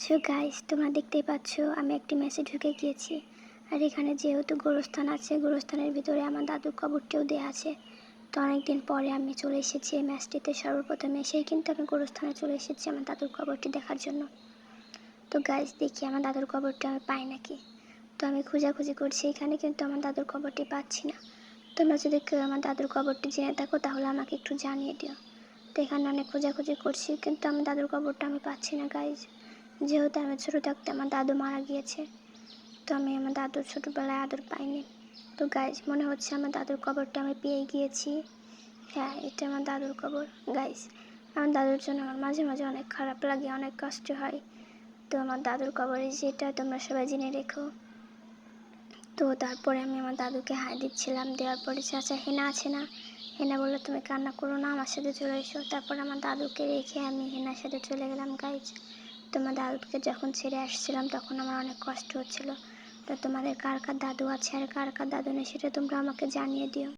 So guys, তোমরা দেখতেই পাচ্ছ আমি একটি মেসে ঢুকে গিয়েছি। আর এখানে যেহেতু গোরস্থান আছে, গোরস্থানের ভিতরে আমার দাদুর কবরটিও দেওয়া আছে। তো অনেকদিন পরে আমি চলে এসেছি এই ম্যাচটিতে। সর্বপ্রথম এসেই কিন্তু আমি গোরস্থানে চলে এসেছি আমার দাদুর কবরটি দেখার জন্য। তো গাইস, দেখি আমার দাদুর কবরটি আমি পাই নাকি। তো আমি খোঁজাখুঁজি করছি এখানে, কিন্তু আমার দাদুর কবরটি পাচ্ছি না। তোমরা যদি কেউ আমার দাদুর কবরটি জেনে থাকো তাহলে আমাকে একটু জানিয়ে দিও। তো এখানে অনেক খোঁজাখুঁজি করছি, কিন্তু আমার দাদুর কবরটা আমি পাচ্ছি না গাইস। যেহেতু আমি ছোটো থাকতে আমার দাদু মারা গিয়েছে, তো আমি আমার দাদুর ছোটোবেলায় আদর পাইনি। তো গাইজ, মনে হচ্ছে আমার দাদুর কবরটা আমি পেয়ে গিয়েছি। হ্যাঁ, এটা আমার দাদুর কবর। গাইজ, আমার দাদুর জন্য আমার মাঝে মাঝে অনেক খারাপ লাগে, অনেক কষ্ট হয়। তো আমার দাদুর কবরে যেটা তোমরা সবাই জেনে রেখো। তো তারপরে আমি আমার দাদুকে হাই দিচ্ছিলাম, দেওয়ার পরে চাচা হেনা আছে না, হেনা বললো তুমি কান্না করো না, আমার সাথে চলে এসো। তারপর আমার দাদুকে রেখে আমি হেনার সাথে চলে গেলাম গাইজ। তোমার দাদুকে যখন ছেড়ে আসছিলাম তখন আমার অনেক কষ্ট হচ্ছিল। তো তোমাদের কার কার দাদু আছে আর কার কার দাদু নেই সেটা তোমরা আমাকে জানিয়ে দিও।